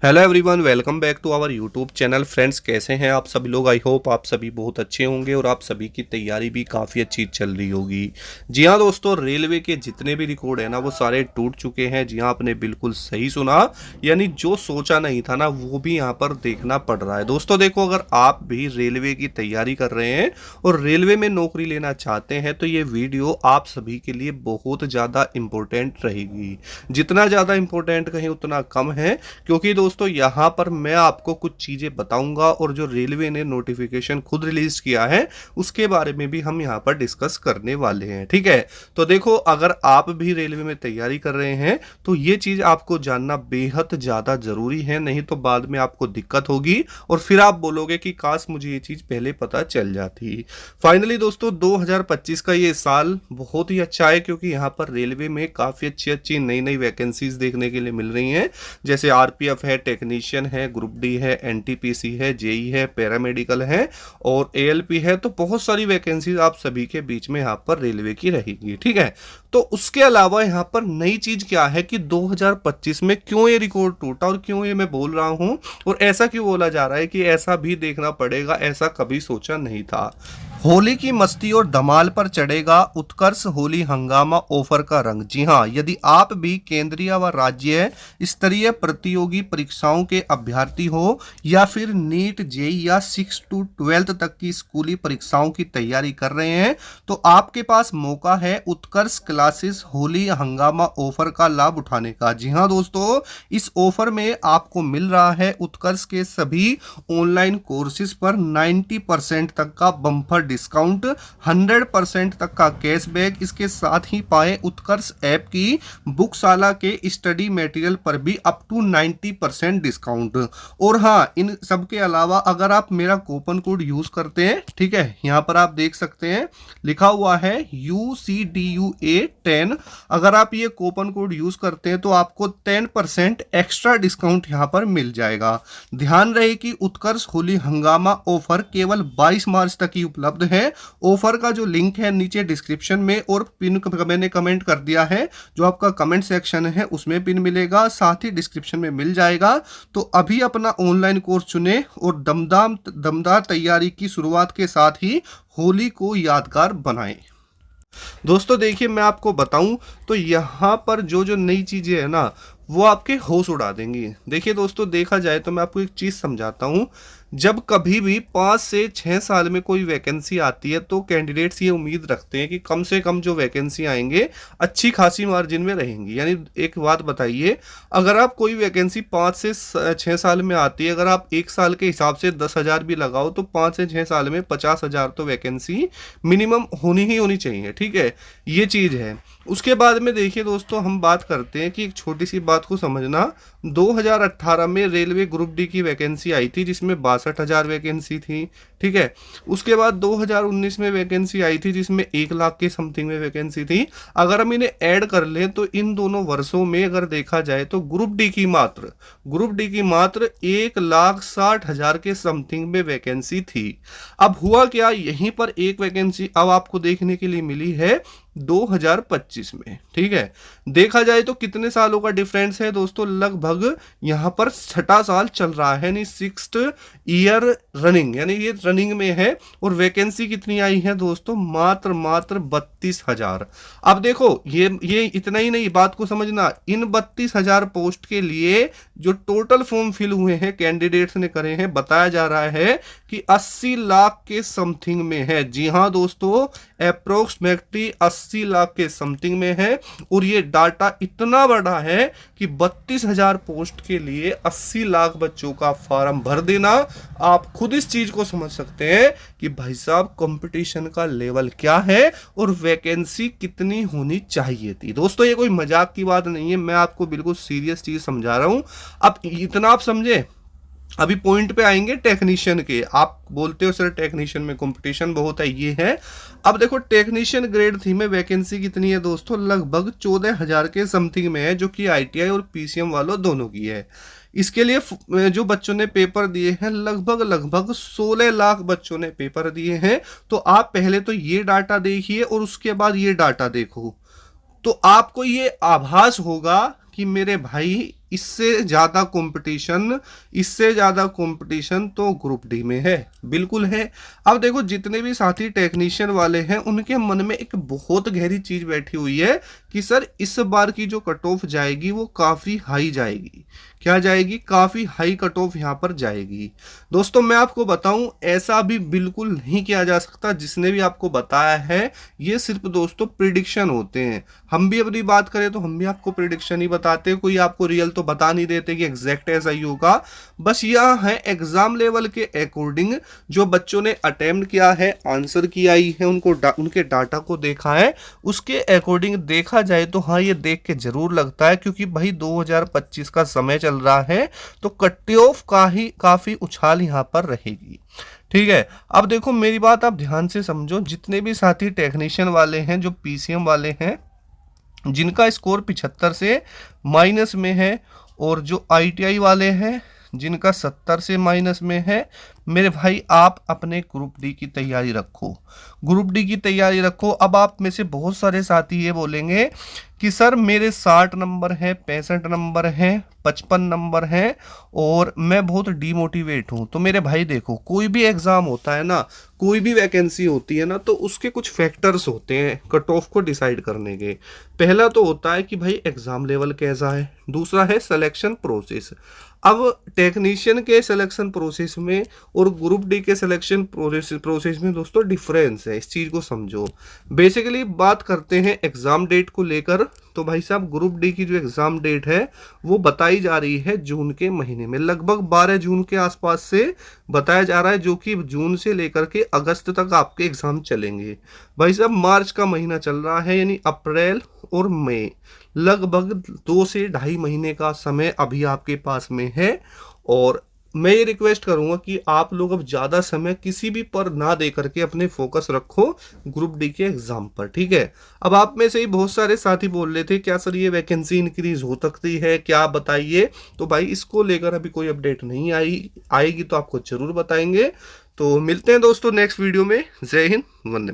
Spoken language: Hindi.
Hello everyone, welcome back to our YouTube channel. Friends, कैसे हैं आप सभी लोग? आई होप आप सभी बहुत अच्छे होंगे और आप सभी की तैयारी भी काफ़ी अच्छी चल रही होगी। जी हाँ दोस्तों, रेलवे के जितने भी रिकॉर्ड है ना वो सारे टूट चुके हैं। जी हाँ, आपने बिल्कुल सही सुना, यानी जो सोचा नहीं था ना वो भी यहाँ पर देखना पड़ रहा है। दोस्तों देखो, अगर आप भी रेलवे की तैयारी कर रहे हैं और रेलवे में नौकरी लेना चाहते हैं तो ये वीडियो आप सभी के लिए बहुत ज़्यादा इम्पोर्टेंट रहेगी। जितना ज़्यादा इम्पोर्टेंट कहें उतना कम है, क्योंकि दोस्तों यहाँ पर मैं आपको कुछ चीजें बताऊंगा और जो रेलवे ने नोटिफिकेशन खुद रिलीज किया है उसके बारे में भी हम यहाँ पर डिस्कस करने वाले हैं। ठीक है, तो देखो, अगर आप भी रेलवे में तैयारी कर रहे हैं तो ये चीज आपको जानना बेहद ज्यादा जरूरी है, नहीं तो बाद में आपको दिक्कत होगी और फिर आप बोलोगे कि काश मुझे ये चीज पहले पता चल जाती। फाइनली दोस्तों, 2025 का ये साल बहुत ही अच्छा है, क्योंकि यहाँ पर रेलवे में काफी अच्छी अच्छी नई नई वैकेंसीज देखने के लिए मिल रही हैं। जैसे आरपीएफ है, टेक्नीशियन है, ग्रुप डी है, एनटीपीसी है, जेई है, पैरामेडिकल है और एएलपी है। तो बहुत सारी वैकेंसीज आप सभी के बीच में यहाँ पर रेलवे की रहेगी। ठीक है, तो उसके अलावा यहाँ पर नई चीज क्या है कि 2025 में क्यों ये रिकॉर्ड टूटा और क्यों ये मैं बोल रहा हूं और ऐसा क्यों बोला जा रहा है कि ऐसा भी देखना पड़ेगा, ऐसा कभी सोचा नहीं था। होली की मस्ती और धमाल पर चढ़ेगा उत्कर्ष होली हंगामा ऑफर का रंग। जी हाँ, यदि आप भी केंद्रीय व राज्य स्तरीय प्रतियोगी परीक्षाओं के अभ्यर्थी हो या फिर नीट, जेई या 6 to 12 तक की स्कूली परीक्षाओं की तैयारी कर रहे हैं तो आपके पास मौका है उत्कर्ष क्लासेस होली हंगामा ऑफर का लाभ उठाने का। जी हाँ दोस्तों, इस ऑफर में आपको मिल रहा है उत्कर्ष के सभी ऑनलाइन कोर्सेज पर 90% तक का बम्पर डिस्काउंट, 100% तक का कैशबैक। इसके साथ ही पाए उत्कर्ष ऐप की बुकशाला के स्टडी मटेरियल पर भी अप टू 90% डिस्काउंट। और हाँ, इन सब के अलावा अगर आप मेरा कूपन कोड यूज करते हैं, ठीक है, यहाँ पर आप देख सकते हैं लिखा हुआ है UCDUA10। अगर आप ये कूपन कोड यूज करते हैं तो आपको 10% एक्स्ट्रा डिस्काउंट यहाँ पर मिल जाएगा। ध्यान रहे कि उत्कर्ष होली हंगामा ऑफर केवल 22 मार्च तक ही उपलब्ध है। ऑफर का जो लिंक है नीचे डिस्क्रिप्शन में और पिन मैंने कमेंट कर दिया है, जो आपका कमेंट सेक्शन है उसमें पिन मिलेगा, साथ ही डिस्क्रिप्शन में मिल जाएगा। तो अभी अपना ऑनलाइन कोर्स चुने और दमदार तैयारी की शुरुआत के साथ ही होली को यादगार बनाएं। दोस्तों देखिए, मैं आपको बताऊं तो यहाँ पर जो जो नई चीजें है ना वो आपके होश उड़ा देंगी। देखिए दोस्तों, देखा जाए तो मैं आपको एक चीज समझाता हूँ। जब कभी भी 5 से 6 साल में कोई वैकेंसी आती है तो कैंडिडेट्स ये उम्मीद रखते हैं कि कम से कम जो वैकेंसी आएंगे अच्छी खासी मार्जिन में रहेंगी। यानी एक बात बताइए, अगर आप कोई वैकेंसी 5 से 6 साल में आती है, अगर आप एक साल के हिसाब से 10,000 भी लगाओ तो 5 से 6 साल में 50,000 तो वैकेंसी मिनिमम होनी ही होनी चाहिए। ठीक है, ये चीज़ है। उसके बाद में देखिए दोस्तों, हम बात करते हैं कि एक छोटी सी बात को समझना। 2018 में रेलवे ग्रुप डी की वैकेंसी आई थी जिसमें 62,000 वैकेंसी थी। ठीक है, उसके बाद 2019 में वैकेंसी आई थी जिसमें 1 लाख के समथिंग में वैकेंसी थी। अगर हम इन्हें ऐड कर लें तो इन दोनों वर्षों में अगर देखा जाए तो ग्रुप डी की मात्र 1,60,000 के समथिंग में वैकेंसी थी। अब हुआ क्या, यहीं पर एक वैकेंसी अब आपको देखने के लिए मिली है 2025 में। ठीक है, देखा जाए तो कितने सालों का डिफरेंस है दोस्तों, लगभग यहाँ पर 6ठा साल चल रहा है, यानी 6th ईयर रनिंग, यानी ये रनिंग में है। और वैकेंसी कितनी आई है दोस्तों, मात्र 32,000। अब देखो, ये इतना ही नहीं, बात को समझना, इन 32,000 पोस्ट के लिए जो टोटल फॉर्म फिल हुए हैं कैंडिडेट्स ने करे हैं, बताया जा रहा है कि 80 लाख के समथिंग में है। जी हाँ दोस्तों, अप्रोक्सीमेटली 80 लाख के समथिंग में है। और ये डाटा इतना बड़ा है कि 32,000 पोस्ट के लिए 80 लाख बच्चों का फॉर्म भर देना, आप खुद इस चीज को समझ सकते हैं कि भाई साहब कंपटीशन का लेवल क्या है और वैकेंसी कितनी होनी चाहिए थी। दोस्तों ये कोई मजाक की बात नहीं है, मैं आपको बिल्कुल सीरियस चीज समझा रहा हूं। अब इतना आप समझे, अभी पॉइंट पे आएंगे टेक्नीशियन के। आप बोलते हो सर टेक्नीशियन में कंपटीशन बहुत है, ये है। अब देखो, टेक्नीशियन ग्रेड 3 में वैकेंसी कितनी है दोस्तों, लगभग 14,000 के समथिंग में है, जो कि आईटीआई और पीसीएम वालों दोनों की है। इसके लिए जो बच्चों ने पेपर दिए हैं, लगभग 16 लाख बच्चों ने पेपर दिए हैं। तो आप पहले तो ये डाटा देखिए और उसके बाद ये डाटा देखो, तो आपको ये आभास होगा कि मेरे भाई इससे ज़्यादा कंपटीशन, इससे ज़्यादा कंपटीशन तो ग्रुप डी में है, बिल्कुल है। अब देखो जितने भी साथी टेक्नीशियन वाले हैं उनके मन में एक बहुत गहरी चीज़ बैठी हुई है कि सर इस बार की जो कट ऑफ जाएगी वो काफ़ी हाई जाएगी। क्या जाएगी? काफ़ी हाई कट ऑफ यहाँ पर जाएगी। दोस्तों मैं आपको बताऊं, ऐसा भी बिल्कुल नहीं किया जा सकता। जिसने भी आपको बताया है ये सिर्फ दोस्तों प्रिडिक्शन होते हैं। हम भी अपनी बात करें तो हम भी आपको प्रिडिक्शन ही बताते, कोई आपको रियल तो बता नहीं देते कि एग्जैक्ट ऐसा ही होगा। बस यह है एग्जाम लेवल के अकॉर्डिंग जो बच्चों ने अटेम्प्ट किया है, आंसर की आई है, उनके डाटा को देखा है, उसके अकॉर्डिंग देखा जाए तो हाँ ये देख के जरूर लगता है, क्योंकि भाई 2025 का समय चल रहा है तो कट ऑफ का ही काफी उछाल यहाँ पर रहेगी। ठीक है, अब देखो मेरी बात आप ध्यान से समझो। जितने भी साथी टेक्नीशियन वाले हैं, जो पीसीएम वाले हैं, जिनका स्कोर 75 से माइनस में है, और जो आईटीआई वाले हैं जिनका 70 से माइनस में है, मेरे भाई आप अपने ग्रुप डी की तैयारी रखो, ग्रुप डी की तैयारी रखो। अब आप में से बहुत सारे साथी ये बोलेंगे कि सर मेरे 60 नंबर हैं, 65 नंबर हैं, 55 नंबर हैं और मैं बहुत डीमोटिवेट हूँ। तो मेरे भाई देखो, कोई भी एग्ज़ाम होता है ना, कोई भी वैकेंसी होती है ना, तो उसके कुछ फैक्टर्स होते हैं कट ऑफ को डिसाइड करने के। पहला तो होता है कि भाई एग्ज़ाम लेवल कैसा है, दूसरा है सिलेक्शन प्रोसेस। अब टेक्नीशियन के सिलेक्शन प्रोसेस में और ग्रुप डी के सिलेक्शन प्रोसेस में दोस्तों डिफरेंस है, इस चीज़ को समझो। बेसिकली बात करते हैं एग्ज़ाम डेट को लेकर, तो भाई साहब ग्रुप डी की जो एग्ज़ाम डेट है वो बताई जा रही है जून के महीने में, लगभग 12 जून के आसपास से बताया जा रहा है, जो कि जून से लेकर के अगस्त तक आपके एग्ज़ाम चलेंगे। भाई साहब मार्च का महीना चल रहा है, यानी अप्रैल और मई, लगभग 2 से ढाई महीने का समय अभी आपके पास में है। और मैं ये रिक्वेस्ट करूंगा कि आप लोग अब ज़्यादा समय किसी भी पर ना दे करके अपने फोकस रखो ग्रुप डी के एग्ज़ाम पर, ठीक है। अब आप में से ही बहुत सारे साथी बोल रहे थे क्या सर ये वैकेंसी इंक्रीज हो सकती है क्या, बताइए। तो भाई इसको लेकर अभी कोई अपडेट नहीं आएगी तो आपको ज़रूर बताएंगे। तो मिलते हैं दोस्तों नेक्स्ट वीडियो में। जय हिंद, वंदे।